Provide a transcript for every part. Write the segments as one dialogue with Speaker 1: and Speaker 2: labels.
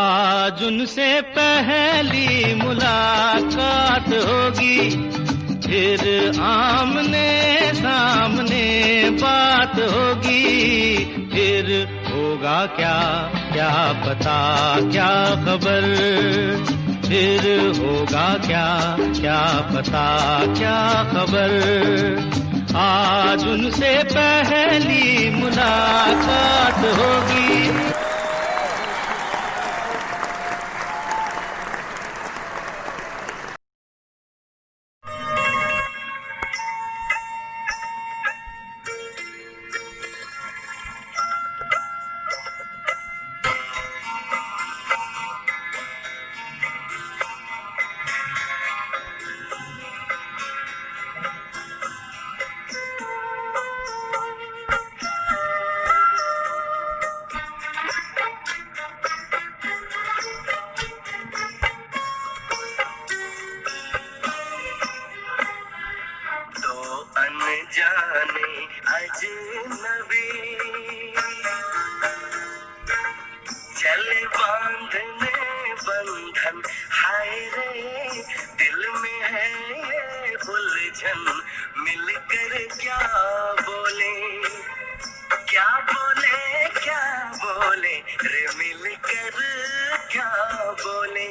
Speaker 1: आज उनसे पहली मुलाकात होगी, फिर आमने सामने बात होगी। फिर होगा क्या क्या पता क्या खबर, फिर होगा क्या क्या पता क्या खबर। आज उनसे पहली मुलाकात होगी।
Speaker 2: जाने अजनबी चले बांधने बंधन, हाय रे दिल में है ये उलझन। मिलकर क्या बोले क्या बोले क्या बोले रे, मिलकर क्या बोले।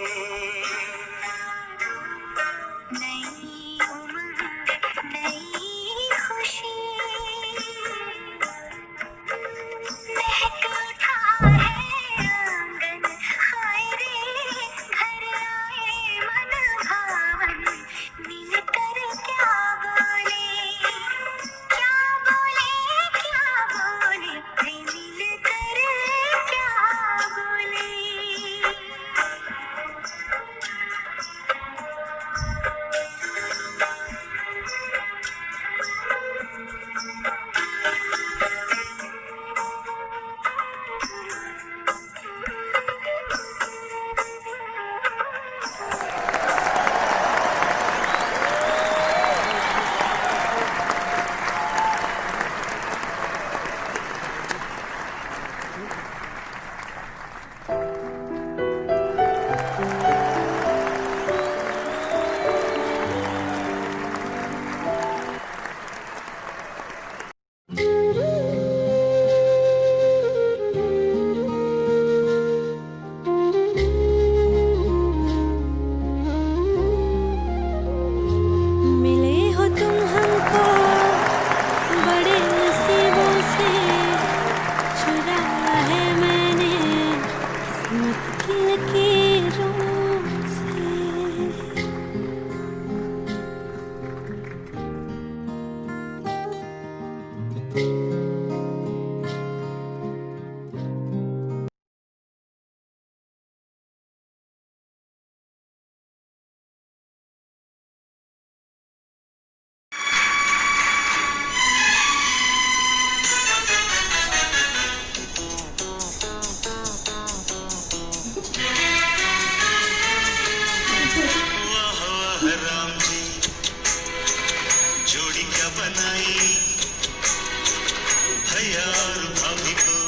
Speaker 2: भैया और भाभी को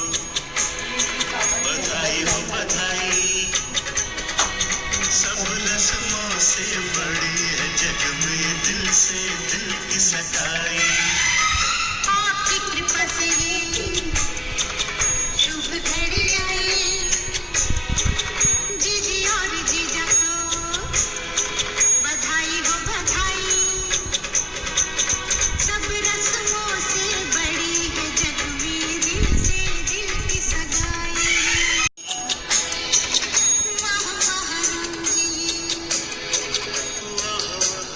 Speaker 2: बधाई हो बधाई, सब रस्मों से बड़ी है जग में दिल से दिल की सगाई। आपकी कृपा से ये शुभ घड़ी आई, जीजी और जीजा को बधाई हो बधाई, सब रस्मों से बड़ी है जग में दिल से दिल की सगाई। वाह वाह राम जी, वाह वाह।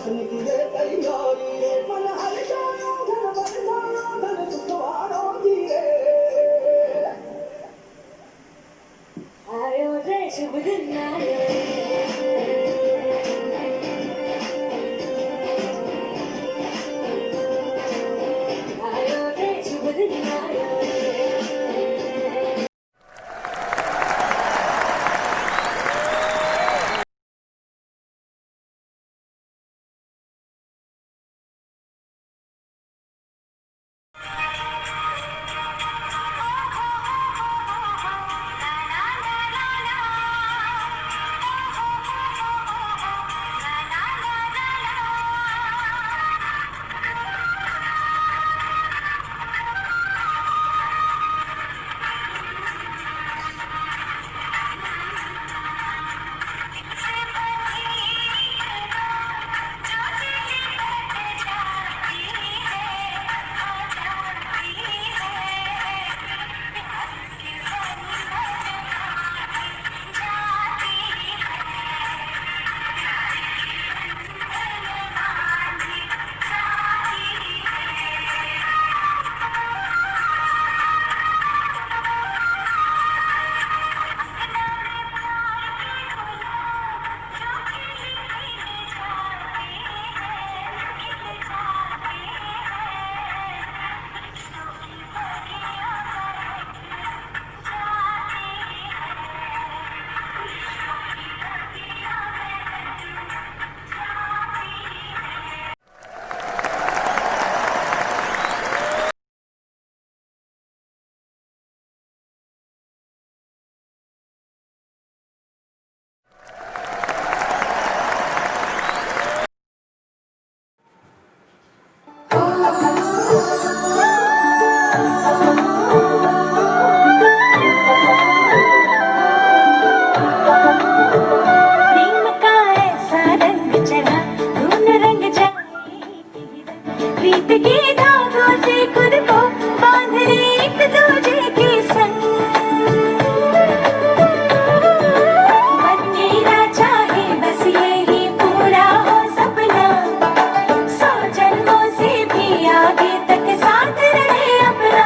Speaker 3: जश्न की ये तैयारी रे मन हर्षायो धन बरसायो धन सुखवारो धीरे
Speaker 2: आयो रे शुभ दिन आयो आयो रे शुभ दिन आयो प्रेम का ऐसा रंग चढ़ा धुन रंग जाए प्रीत के धागों से खुद को बांध ले एक दूजे के संग मन मेरा चाहे बस यही पूरा हो सपना 100 जन्मों से भी आगे तक साथ रहे अपना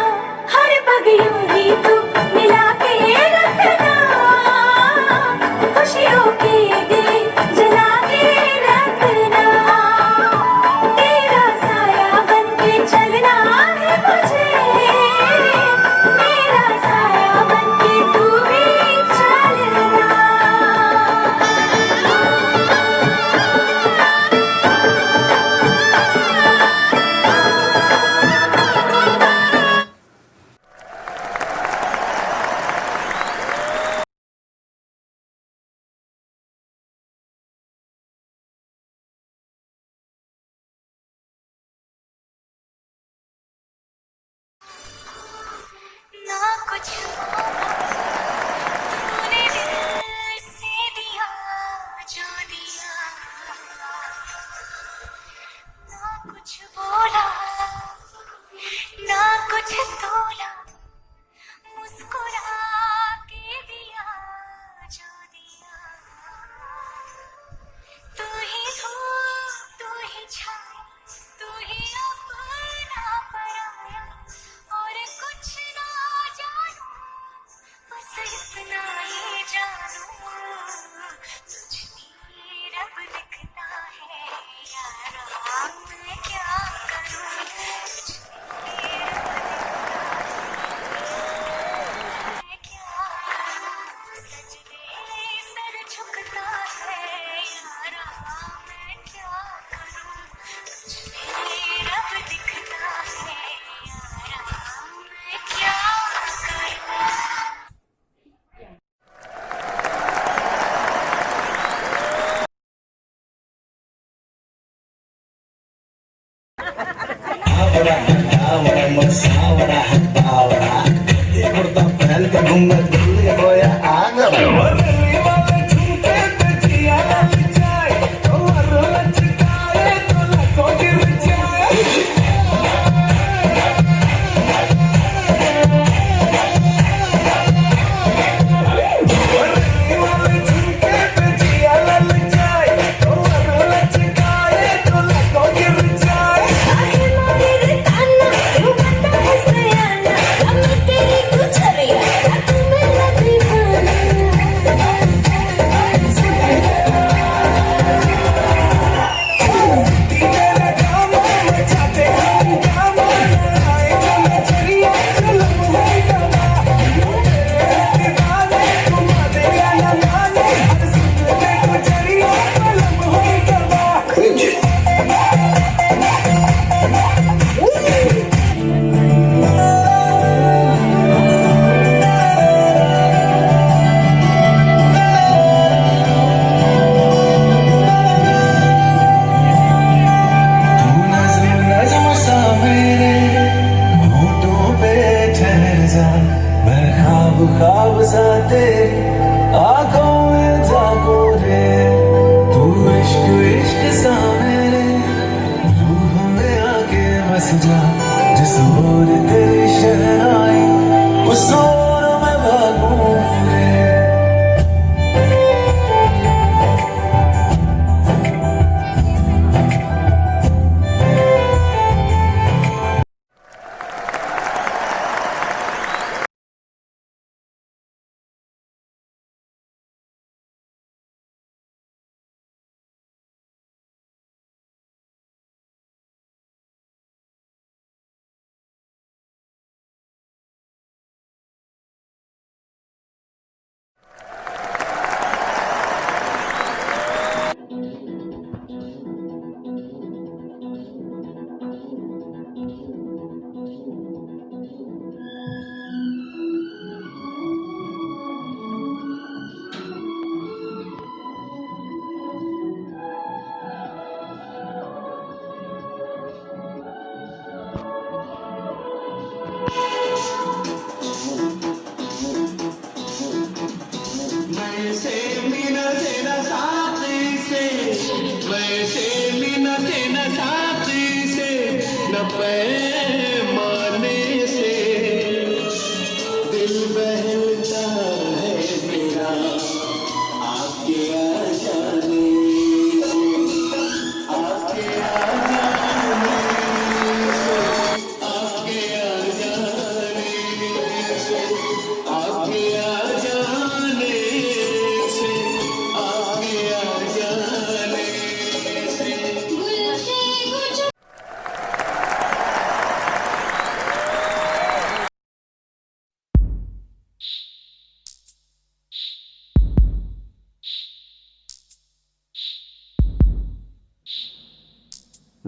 Speaker 2: हर पग यूं ही तू मिला के रखना खुशियों के दिए जला के रखना तेरा साया बन के चलना है मुझे मेरा साया बन के तू भी चलना ना कुछ तूने दिल से दिया जो दिया ना कुछ बोला ना कुछ तोला मुस्कुरा के दिया जो दिया तू ही धूप तू ही छाया तू ही अपना पराया और कुछ ना जानू बस इतना ही जानू तुझ में रब लिखता है यारा मैं क्या करूं तुझ में रब लिखता है मैं क्या करूं सजदे सर झुकता है यारा मैं क्या करूं तुझ में रब लिखता है यारा मैं क्या करूं
Speaker 3: आवड़ा आवड़ा मसावड़ा हटावड़ा ये कुर्ता पहन के घूंगा दिल्ली होया आगरा दिल्ली वाले झूठे पे जिया ललचाए तो हर लचकाए तो लको गिर जाए दिल्ली वाले झूठे पे जिया ललचाए तो हर लचकाए तो पैमाने से दिल बहलता है मेरा आपके आ जाने से, आपके आ जाने से, आपके आ जाने से, आपके आ जाने से, आपके आ जाने से।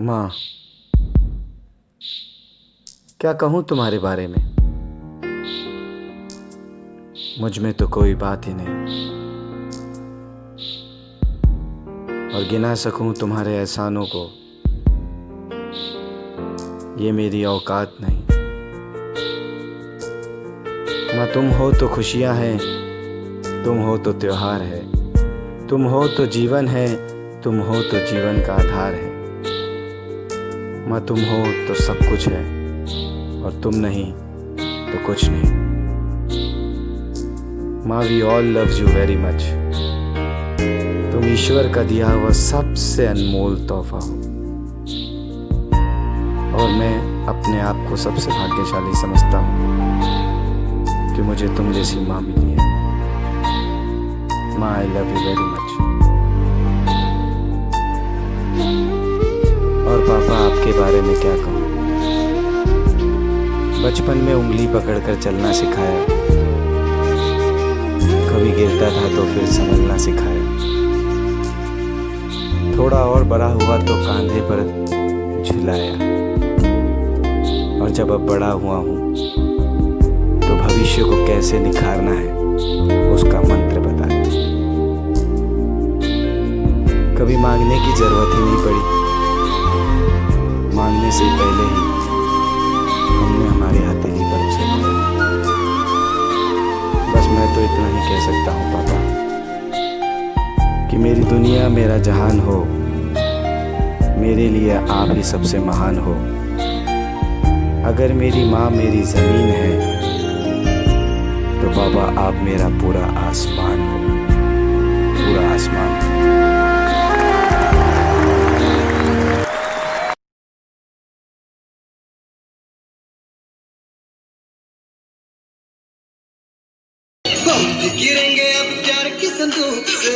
Speaker 4: माँ, क्या कहूँ तुम्हारे बारे में। मुझ में तो कोई बात ही नहीं, और गिना सकूं तुम्हारे एहसानों को, ये मेरी औकात नहीं। माँ, तुम हो तो खुशियाँ हैं, तुम हो तो त्योहार है, तुम हो तो जीवन है, तुम हो तो जीवन का आधार है। माँ, तुम हो तो सब कुछ है, और तुम नहीं तो कुछ नहीं। माँ, we all love you very much. तुम ईश्वर का दिया हुआ सबसे अनमोल तोहफा हो, और मैं अपने आप को सबसे भाग्यशाली समझता हूँ कि मुझे तुम जैसी माँ मिली है। माँ, I love you very much. और पापा, आपके बारे में क्या कहूँ। बचपन में उंगली पकड़कर चलना सिखाया, कभी गिरता था तो फिर संभलना सिखाया। थोड़ा और बड़ा हुआ तो कंधे पर झुलाया, और जब अब बड़ा हुआ हूँ तो भविष्य को कैसे निखारना है उसका मंत्र बताया। कभी मांगने की जरूरत ही नहीं पड़ी, मांगने से पहले ही हमने हमारी हथेली पर उसे लिया। बस मैं तो इतना ही कह सकता हूँ पापा, कि मेरी दुनिया मेरा जहान हो, मेरे लिए आप ही सबसे महान हो। अगर मेरी माँ मेरी जमीन है तो पापा आप मेरा पूरा आसमान हो, पूरा आसमान।
Speaker 3: गिरेंगे अब प्यार की संदूक से,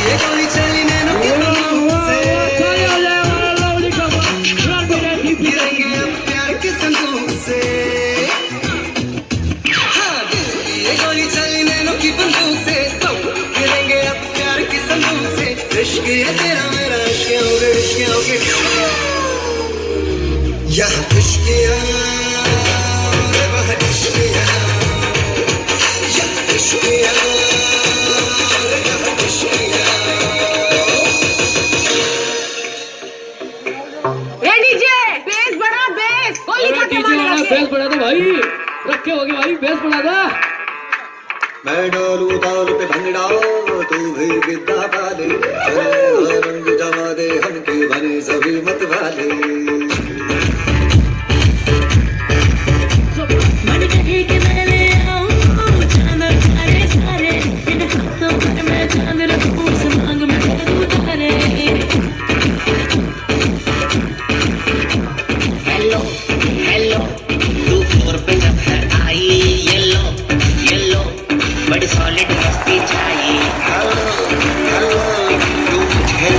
Speaker 3: ये गोली चली नैनों की बंदूक से। गिरेंगे अब प्यार की संदूक से, हाँ, ये गोली चली नैनों की बंदूक से। गिरेंगे अब प्यार की संदूक से। इश्क है तेरा मेरा, इश्क होगे, इश्क होगे, यह इश्क वह इश्क, यह इश्क
Speaker 5: बेस बढ़ा दो भाई, रखे होगे भाई, बेस बढ़ा दो।
Speaker 3: मैं डालू ताल पे भंगड़ा, तू भी गिद्दा पाले, रंग जमा दे हमके बने सभी मत वाले।
Speaker 6: बड़ी सॉलिड मस्ती चाहिए।
Speaker 3: तू मुझे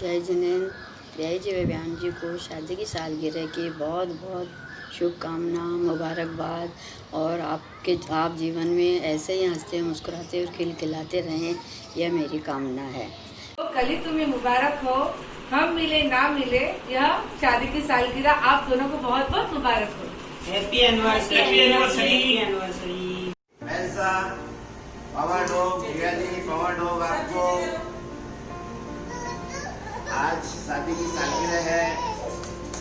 Speaker 6: जय जिनेंद्र, जय जय बयान जी को शादी की सालगिरह की बहुत बहुत शुभकामना, मुबारकबाद। और आप जीवन में ऐसे ही हंसते मुस्कुराते और खिलखिलाते रहें, यह मेरी कामना है।
Speaker 7: तो कल तुम्हें मुबारक हो, हम मिले ना मिले, यह शादी की सालगिरह आप दोनों को बहुत बहुत मुबारक हो।
Speaker 3: Happy anniversary. ऐसा पावर डॉग भैया जी, पावर डॉग आपको आज शादी की सालगिरह है,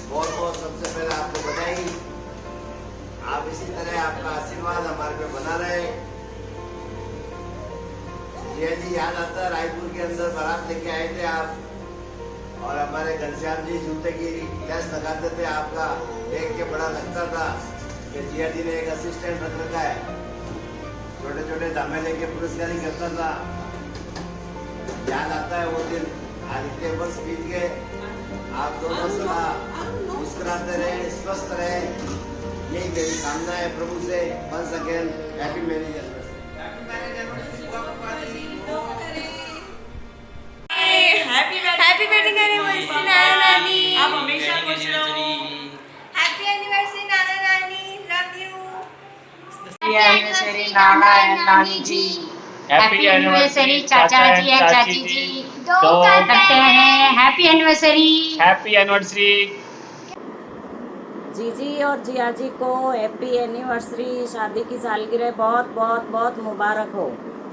Speaker 3: बहुत बहुत सबसे पहले आपको बधाई। आप इसी तरह आपका आशीर्वाद हमारे पे बना रहे। भैया जी याद आता है रायपुर के अंदर बारात लेके आए थे आप और हमारे घनश्याम जी जूते की टेस्ट लगाते थे, आपका देख के बड़ा लगता था कि जिया जी ने एक असिस्टेंट रख रखा है, छोटे छोटे दामे लेके पुरस्कारी करता था। याद आता है वो दिन, आज इतने वर्ष बीत गए। आप दोनों सदा मुस्कुराते रहे, स्वस्थ रहे, यही मेरी कामना है प्रभु से। Once again happy marriage anniversary.
Speaker 2: Happy wedding anniversary नाना नानी।
Speaker 7: आप हमेशा खुश रहो।
Speaker 2: हैप्पी एनिवर्सरी नाना नानी, love you.
Speaker 8: Happy anniversary Nana and नानी जी। हैप्पी एनिवर्सरी चाचा जी एंड चाची जी। दो करते हैं। Happy anniversary. Happy anniversary.
Speaker 9: जीजी और जिया जी को हैप्पी एनिवर्सरी, शादी की सालगिरह बहुत बहुत बहुत मुबारक हो।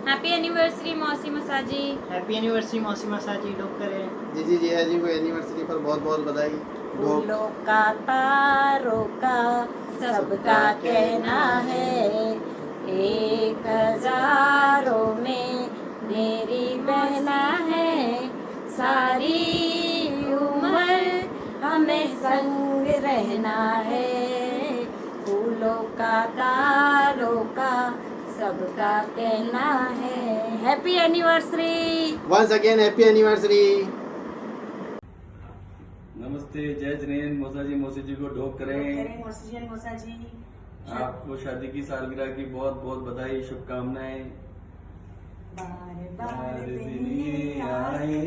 Speaker 10: हैप्पी एनिवर्सरी मौसी मसाजी।
Speaker 5: हैप्पी एनिवर्सरी मौसी मसाजी डॉक्टर।
Speaker 3: जी जिया जी को एनिवर्सरी पर बहुत बहुत बधाई।
Speaker 9: फूलों का तारों का सबका कहना है, 1000 में मेरी बहना है, सारी उम्र हमें संग रहना है। फूलों का तारों का सबका कहना है। Happy anniversary.
Speaker 3: Once again happy anniversary.
Speaker 4: नमस्ते, जय जिनेंद्र, मौसा जी मौसी जी को ढोक करें।
Speaker 9: मौसा जी
Speaker 4: आपको शादी की सालगिरह की बहुत बहुत बधाई, शुभकामनाएं।
Speaker 9: बार
Speaker 4: बार दिन ये आए,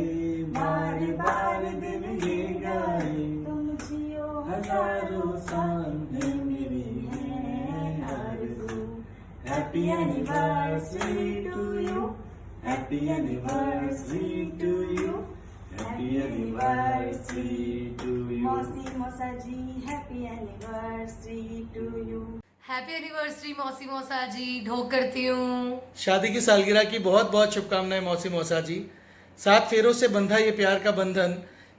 Speaker 4: बार बार दिन ये गाए,
Speaker 9: तुम जियो
Speaker 4: हजारों साल में मेरी है आरज़ू। Happy anniversary to you, happy anniversary to you, happy anniversary to you.
Speaker 9: मौसी मौसा जी happy anniversary to you.
Speaker 7: Happy anniversary मौसी मौसा जी, ढोक करती हूँ।
Speaker 11: शादी की सालगिरह की बहुत बहुत शुभकामनाएं मौसी मौसा जी। 7 फेरों से बंधा ये प्यार का बंधन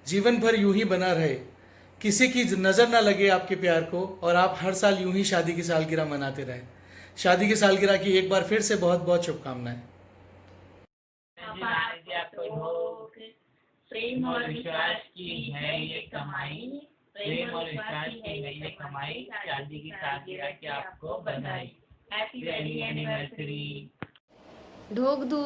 Speaker 11: जीवन भर यूं ही बना रहे, किसी की नज़र ना लगे आपके प्यार को, और आप हर साल यूं ही शादी की सालगिरह मनाते रहें। शादी की सालगिरह की एक बार फिर से बहुत बहुत शुभकामनाएं।
Speaker 8: प्रेम और विश्वास की है ये कमाई, प्रेम और विश्वास की है ये कमाई, शादी की सालगिरह की आपको बधाई। Happy wedding anniversary.
Speaker 10: ढोक दू।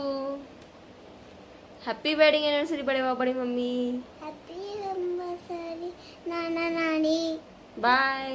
Speaker 10: हैप्पी वेडिंग एनिवर्सरी बड़े पापा बड़ी मम्मी।
Speaker 2: हैप्पी एनिवर्सरी नाना नानी।
Speaker 10: बाय।